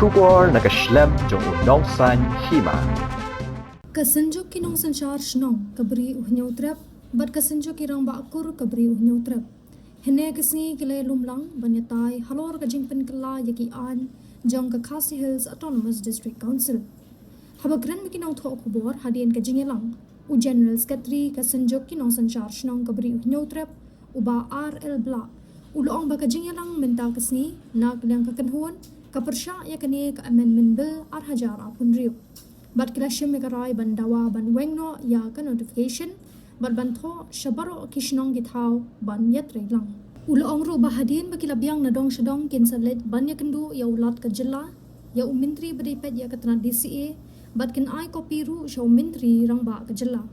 Shubor nakaslem jong unongsan hima. Kasenjo kinong sanchar shnong kabri uhnyau trap bat kasenjo kirang bakur kabri uhnyau trap hene kasni kile lumlang banyatai halor ka jingpen kala yaki an jong ka Khasi Hills Autonomous District Council habagran kinong tho khubor hadien ka jingelang u General Secretary kasenjo kinong sanchar shnong kabri uhnyau trap uba RL Bla ulong ba ka jingelang mental kasni nak yang ka kanhun ka persya yakani ka amendment bill arhajar apun riu bat kilashim mekarai bandawa ban wengno ya ka notification bat bantho shabaro kishnong githau ban yatre lang ulo ongru bahadin bakilabyang nadong shadong kinsalet ban yakendu ya ulat ka jilla ya umintri beripet ya katna DCA bat kin ai kopi ru shaw mintri rangba ka jilla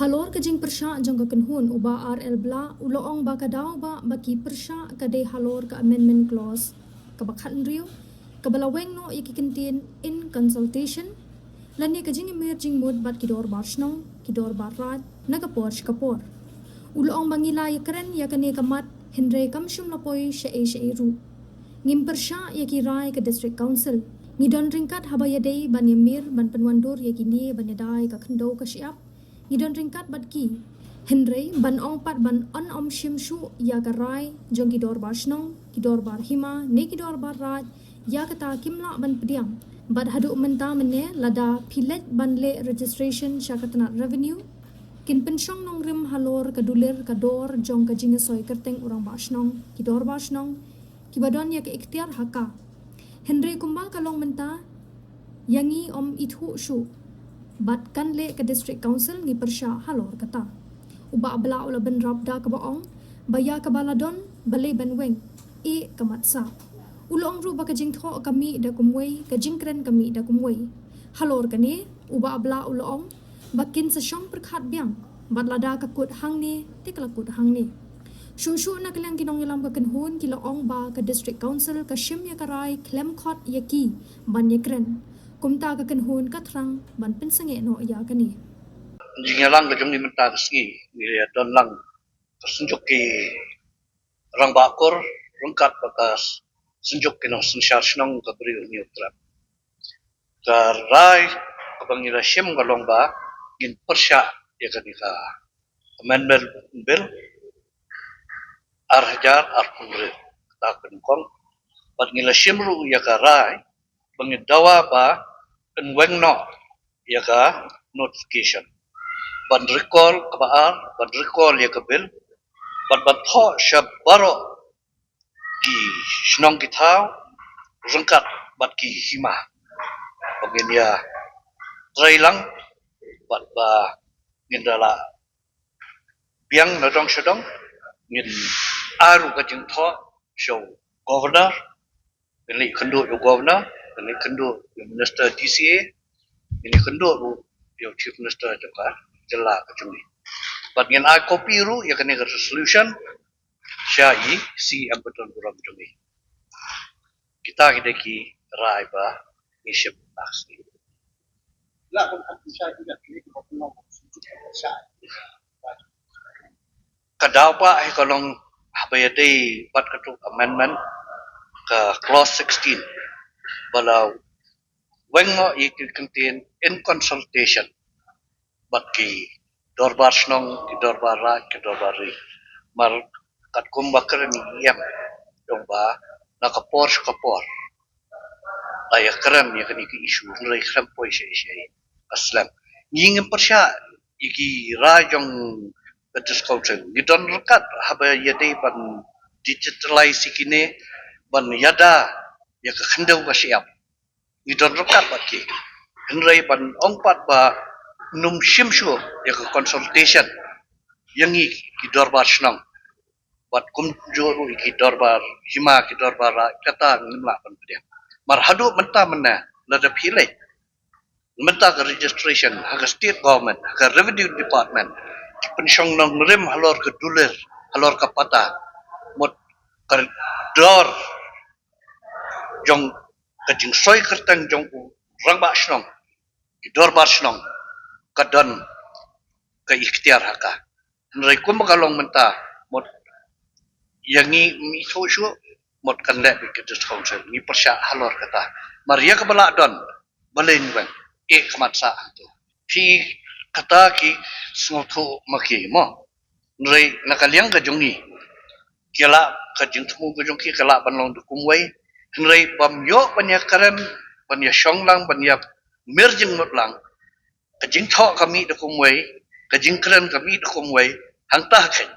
halor ka jing persha jong ka kenhun uba RL Bla ulo ong ba ka daw ba baki persha ka de halor ka amendment clause ka bakhan riu ka balawengno ikikintin in consultation Lani kajing emerging mood bat kidor barshnong, kidor barat, nagapor shkapor. Uloong bangila yakren yakane kamat, Henry kamshum lapoy shae ru. Ngimper sya yakirai ke district council. Ngidon ringkat habayadei ban yamir ban penwandur yakini ban yadai ka khendo ka syiap. Ngidon ringkat bat ki. Henry ban ongpat ban on shim shu yakarai jong kidor barshnong, kidor barhima, ne kidor barat, yakata kimla ban pediang. Bad haduk menta mene lada pilet banle registration syakatana revenue kin pensyong nong rim halor kadulir kador jong kajinga soy kerteng urang basnong kidor basnong kibadon ya ke ikhtiar haka Henry kumbal kalong menta yangi om ithu shu bat kan le ke district council ni persya halor kata uba abla ula ben rabda ka baong baya ka baladon bale benweng e kamatsa Ulong ru baka jing tho kami da kumway ka jingkren kami da kumway halor kani uba abla ulong bakin sa syong perkhat biang bat lada ka kut hang ni tikla kut hang ni shushu na klang kinong ilam ka kenhun kila ong ba ka district council ka shim ya karai klem khot yaki ban yakren kumta ka kenhun ka thrang ban pensange no ya kani jingalang ka jong ni menta ski ni don lang sunjuk ki rang bakor rungkat bakas sunjuk kino sunsyar shnong ka beri ni utrap karai kabangila shim galong ba gin persya ya kanika amendment bill arhajar arpunre ta kong pat ngila shim ru ya karai bangidawa ba penwengno ya ka notification ban recall kabaar ban recall ya ka bill ban tho shabaro ki shnong ki thao rungkat bat ki hima pagin ya trailang bat ba ngindala biang nadong shadong ngin aru ka jing tho show governor ni khando yo governor ni khando yo minister DCA ni khando yo chief minister joka jela ka chungi bat ngin ai copy ru ya kan resolution syai si ambaton buram dumi kita hideki rai ba ngiship taksi la kon apisa juga kini ko puno sa kadaw pa ay kolong habayatay pat katuk amendment ka clause 16 balaw weng mo ikikintin in consultation bat ki dorbar snong ki dorbar ra ki dorbar ri mar kat kumbakar ni yam dong ba nakapor kapor ay kram ya kani ki issue nrai kram poi she aslam ning persya iki rajong betisculture gidon rekat haba yate ban digitalize ikine ban yada ya ka khandau ba siap gidon rekat baki nrai ban ongpat ba num shimshu ya ka consultation yangi ki dorbar snong bat kumjuru iki dorbar hima ki dorbar kata ngimla pan pediam marhadu menta mena lada pilih menta ke registration haga state government haga revenue department ki pensyong nang rim halor ke dulir halor ke pata mot kar dor jong kajing soy kertang jong rang ba snong ki dorbar snong kadon ke ikhtiar haka nrai kum kalong menta mot yangi mi so หมดกันแหละไปกิจกรรมเช่นมีประชาฮัลโหลกันตามาเรียกบลาดอนบลินเวงเอกมัดสะตัวที่กตากีสงทุมาเกี่ยมเลยนักเลี้ยงกระจงนี้เกี่ยละกระจิงทมูกระจงกี้กละบันลงดุกุมไว้เลยบำยกบัญญัติการบัญญัติช่องลังบัญญัติเมื่อจึงหมดหลังกระจิงท่อขมิ้นดุกุมไว้กระจิงเคลื่อนขมิ้นดุกุมไว้หังตาเข็น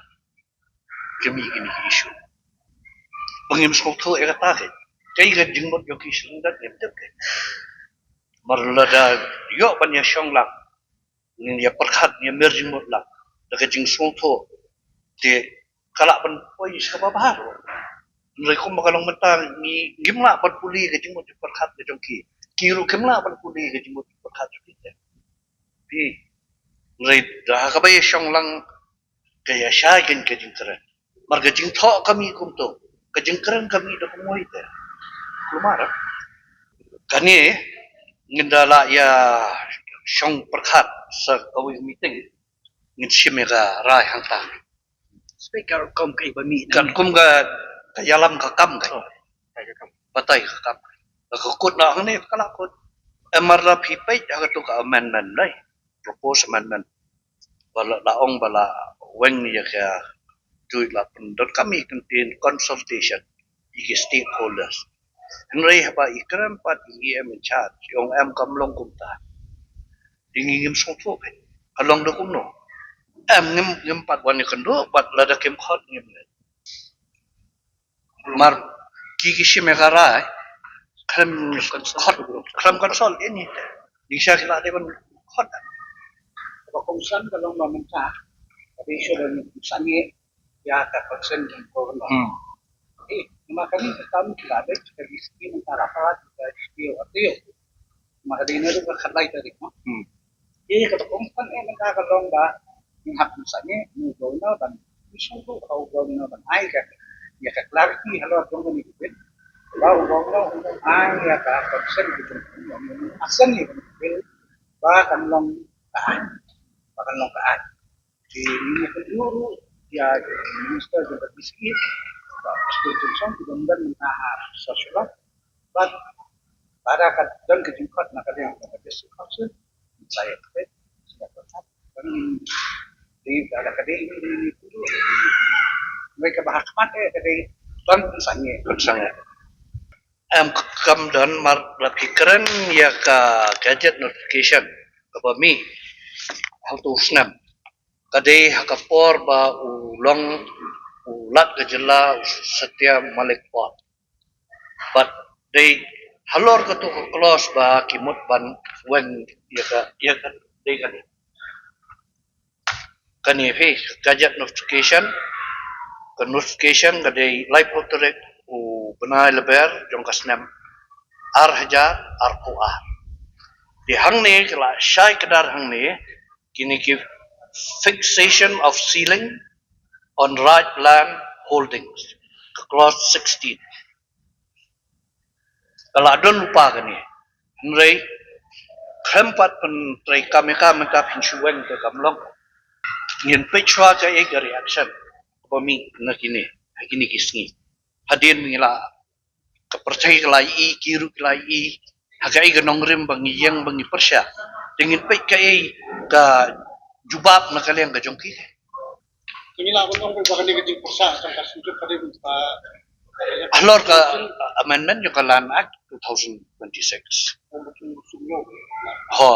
จะมีกินอิชูPengim sokto eka tahe. Kai ga jingmot yoki sundat nemtek. Marlada yo banya shonglang. Ni ya perkhat ni mer jingmot lang. Daga jing sokto te kala ban poi sama bahar. Nrai kum makalong mentang ni gimla ban puli ga jingmot perkhat ga jongki. Kiru gimla ban puli ga jingmot perkhat jongki. Pi nrai dah ka bay shonglang kaya shay gen ka jingkran. Marga jing tho kami kumto. Kejengkeran kami dah kumui itu, kelumar. Kani ngendala ya shong perkat sekawi meeting ngin mega rai hangta. Speaker kom kai ba mi Kan kum ga kayalam kakam kai. Batai kakam. Kekut nak ni kalakut. Emarla pipai jaga tu ka amendment lai. Propose amendment. Bala laong bala weng ni ya ka Tuit lah pendot kami contain consultation dengan stakeholders. Henry apa ikram pat IEM in charge. Yang kamlong kumta. Ingin songso kan. Kalong do kumno. Ngem pat wan kendo pat lada kem khot ngem. Mar kiki shimekara kram konsol ini. Disha kila de ban khot. ba kongsan kalong mamenta tapi sudah misalnya ya ka persen dan korno maka kami tetap tidak ada dari segi antara apa dari segi atau maka di negara berkendali tadi jadi kalau kongsan mereka kalong ba yang hak misalnya nugona dan isu tu kau gona dan ai ka ya ka clarity halo gona ni ben ba gona ai ya ka persen gitu asan ni ba kalong kaan di ini kedua ya minister juga biskit Presiden Johnson benar-benar menahan sosial but pada kadang kejengkot nak ada yang ada diskusi saya sudah tetap dan di ada kadang ini dulu mereka bahas mana dari tuan misalnya Kam dan mar pikiran ya ka gadget notification kabami hal tu snap kadai hakapor ba ulong ulat gejala setia malik pot but they halor ka tu close ba kimut ban when ya ka dei kani he gadget notification kadai live portrait u benai leber jong ka snap ar di hang ne kala syai kedar hang ne kini give fixation of ceiling on right land holdings clause 16 kalau ada lupa kan ni Henry krempat pen trai kameka menta pinsueng ke kamlong ngin pechwa ka ek reaction pemi na kini kisni hadin ngila kepercayai kelai kiru kelai hagai ganong rim bangi yang bangi persya dengan pek kai ka jubab na kalian ka jongki inilah unang berbahkan di kecil persa tentang kasus pada alor ka amendment yung kalan act 2026 ha